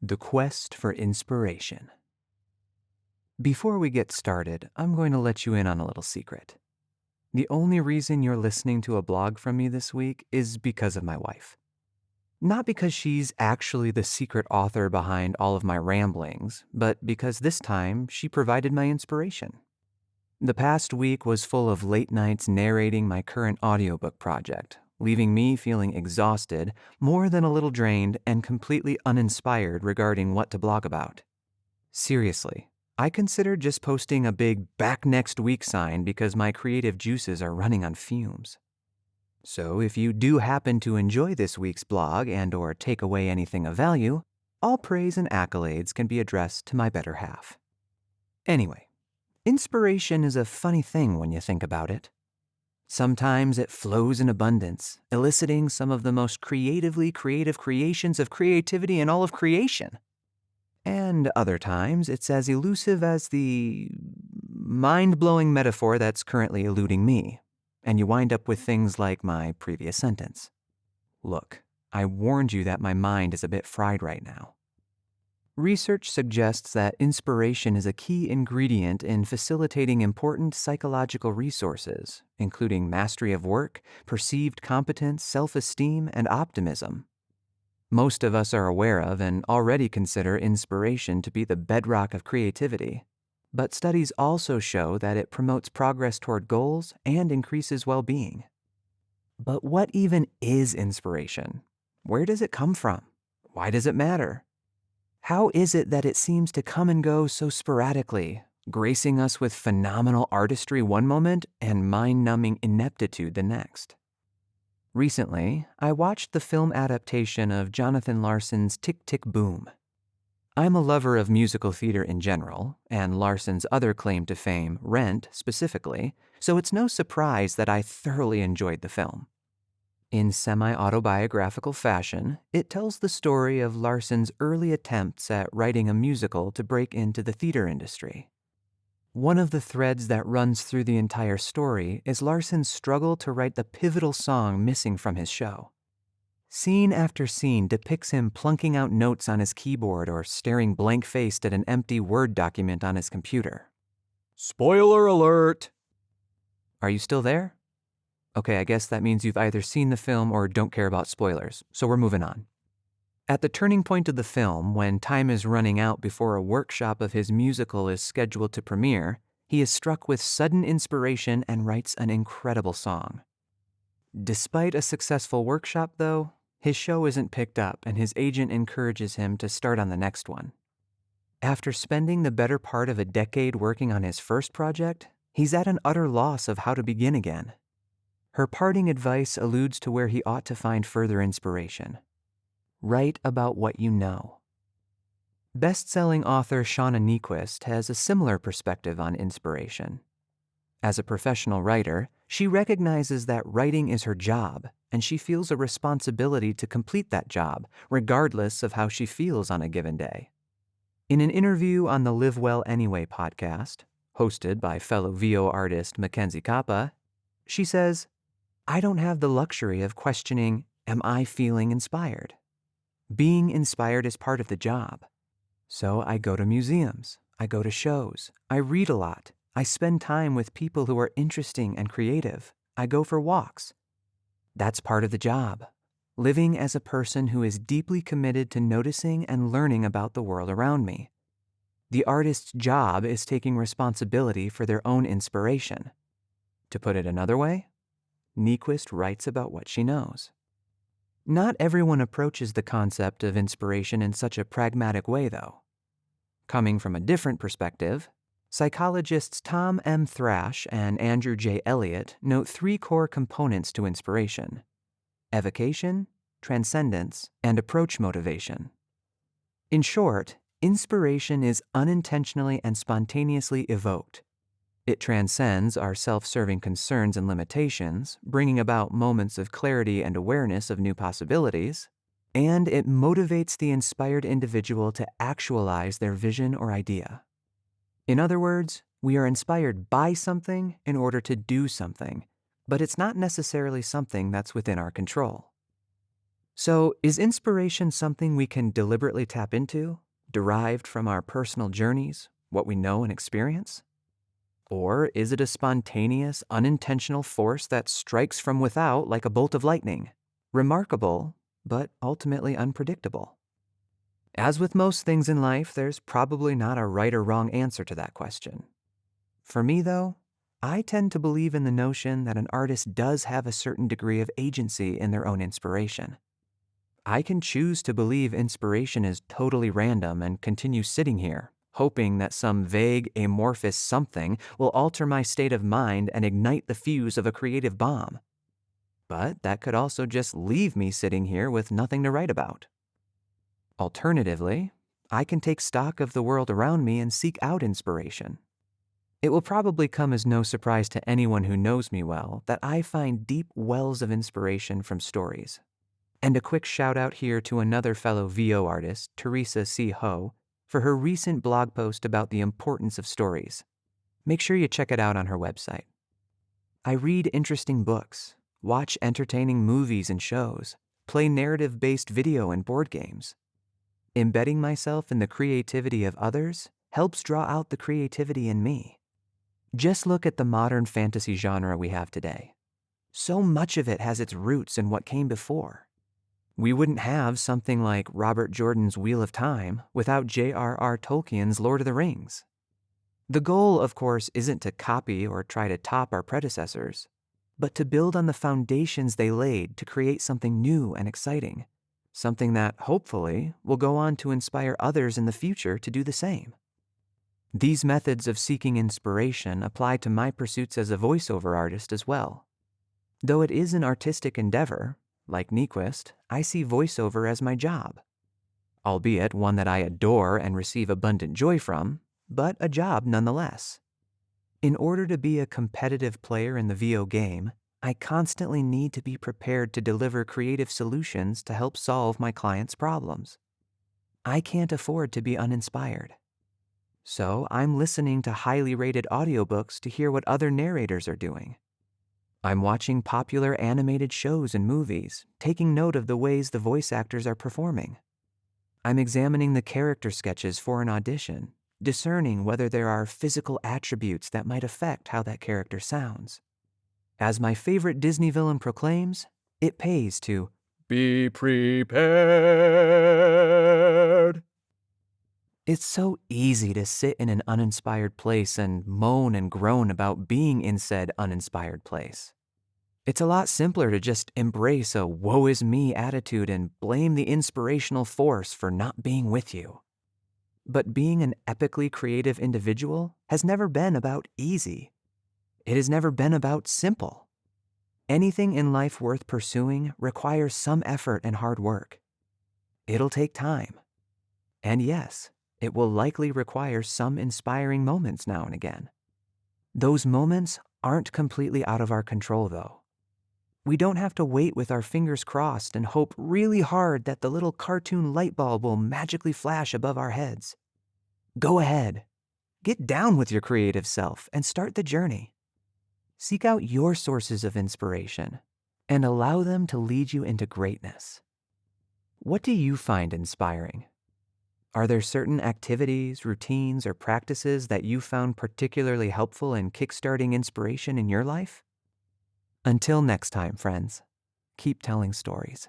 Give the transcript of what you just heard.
The Quest for Inspiration. Before we get started, I'm going to let you in on a little secret. The only reason you're listening to a blog from me this week is because of my wife. Not because she's actually the secret author behind all of my ramblings, but because this time she provided my inspiration. The past week was full of late nights narrating my current audiobook project, leaving me feeling exhausted, more than a little drained, and completely uninspired regarding what to blog about. Seriously, I considered just posting a big "back next week" sign because my creative juices are running on fumes. So if you do happen to enjoy this week's blog and/or take away anything of value, all praise and accolades can be addressed to my better half. Anyway, inspiration is a funny thing when you think about it. Sometimes it flows in abundance, eliciting some of the most creatively creative creations of creativity in all of creation. And other times it's as elusive as the mind-blowing metaphor that's currently eluding me, and you wind up with things like my previous sentence. Look, I warned you that my mind is a bit fried right now. Research suggests that inspiration is a key ingredient in facilitating important psychological resources, including mastery of work, perceived competence, self-esteem, and optimism. Most of us are aware of and already consider inspiration to be the bedrock of creativity, but studies also show that it promotes progress toward goals and increases well-being. But what even is inspiration? Where does it come from? Why does it matter? How is it that it seems to come and go so sporadically, gracing us with phenomenal artistry one moment and mind-numbing ineptitude the next? Recently, I watched the film adaptation of Jonathan Larson's Tick, Tick, Boom. I'm a lover of musical theater in general, and Larson's other claim to fame, Rent, specifically, so it's no surprise that I thoroughly enjoyed the film. In semi-autobiographical fashion, it tells the story of Larson's early attempts at writing a musical to break into the theater industry. One of the threads that runs through the entire story is Larson's struggle to write the pivotal song missing from his show. Scene after scene depicts him plunking out notes on his keyboard or staring blank-faced at an empty Word document on his computer. Spoiler alert! Are you still there? Okay, I guess that means you've either seen the film or don't care about spoilers, so we're moving on. At the turning point of the film, when time is running out before a workshop of his musical is scheduled to premiere, he is struck with sudden inspiration and writes an incredible song. Despite a successful workshop, though, his show isn't picked up and his agent encourages him to start on the next one. After spending the better part of a decade working on his first project, he's at an utter loss of how to begin again. Her parting advice alludes to where he ought to find further inspiration. Write about what you know. Best-selling author Shauna Niequist has a similar perspective on inspiration. As a professional writer, she recognizes that writing is her job, and she feels a responsibility to complete that job, regardless of how she feels on a given day. In an interview on the Live Well Anyway podcast, hosted by fellow VO artist Mackenzie Kappa, she says, "I don't have the luxury of questioning, am I feeling inspired? Being inspired is part of the job. So I go to museums, I go to shows, I read a lot, I spend time with people who are interesting and creative, I go for walks. That's part of the job, living as a person who is deeply committed to noticing and learning about the world around me. The artist's job is taking responsibility for their own inspiration. To put it another way, Niequist writes about what she knows." Not everyone approaches the concept of inspiration in such a pragmatic way, though. Coming from a different perspective, psychologists Tom M. Thrash and Andrew J. Elliott note 3 core components to inspiration: evocation, transcendence, and approach motivation. In short, inspiration is unintentionally and spontaneously evoked. It transcends our self-serving concerns and limitations, bringing about moments of clarity and awareness of new possibilities, and it motivates the inspired individual to actualize their vision or idea. In other words, we are inspired by something in order to do something, but it's not necessarily something that's within our control. So, is inspiration something we can deliberately tap into, derived from our personal journeys, what we know and experience? Or is it a spontaneous, unintentional force that strikes from without like a bolt of lightning? Remarkable, but ultimately unpredictable. As with most things in life, there's probably not a right or wrong answer to that question. For me, though, I tend to believe in the notion that an artist does have a certain degree of agency in their own inspiration. I can choose to believe inspiration is totally random and continue sitting here, hoping that some vague, amorphous something will alter my state of mind and ignite the fuse of a creative bomb. But that could also just leave me sitting here with nothing to write about. Alternatively, I can take stock of the world around me and seek out inspiration. It will probably come as no surprise to anyone who knows me well that I find deep wells of inspiration from stories. And a quick shout out here to another fellow VO artist, Teresa C. Ho, for her recent blog post about the importance of stories. Make sure you check it out on her website. I read interesting books, watch entertaining movies and shows, play narrative-based video and board games. Embedding myself in the creativity of others helps draw out the creativity in me. Just look at the modern fantasy genre we have today. So much of it has its roots in what came before. We wouldn't have something like Robert Jordan's Wheel of Time without J.R.R. Tolkien's Lord of the Rings. The goal, of course, isn't to copy or try to top our predecessors, but to build on the foundations they laid to create something new and exciting, something that, hopefully, will go on to inspire others in the future to do the same. These methods of seeking inspiration apply to my pursuits as a voiceover artist as well. Though it is an artistic endeavor, like Nyquist, I see voiceover as my job. Albeit one that I adore and receive abundant joy from, but a job nonetheless. In order to be a competitive player in the VO game, I constantly need to be prepared to deliver creative solutions to help solve my clients' problems. I can't afford to be uninspired. So I'm listening to highly rated audiobooks to hear what other narrators are doing. I'm watching popular animated shows and movies, taking note of the ways the voice actors are performing. I'm examining the character sketches for an audition, discerning whether there are physical attributes that might affect how that character sounds. As my favorite Disney villain proclaims, it pays to be prepared. It's so easy to sit in an uninspired place and moan and groan about being in said uninspired place. It's a lot simpler to just embrace a woe is me attitude and blame the inspirational force for not being with you. But being an epically creative individual has never been about easy. It has never been about simple. Anything in life worth pursuing requires some effort and hard work. It'll take time. And yes, it will likely require some inspiring moments now and again. Those moments aren't completely out of our control, though. We don't have to wait with our fingers crossed and hope really hard that the little cartoon light bulb will magically flash above our heads. Go ahead. Get down with your creative self and start the journey. Seek out your sources of inspiration and allow them to lead you into greatness. What do you find inspiring? Are there certain activities, routines, or practices that you found particularly helpful in kickstarting inspiration in your life? Until next time, friends, keep telling stories.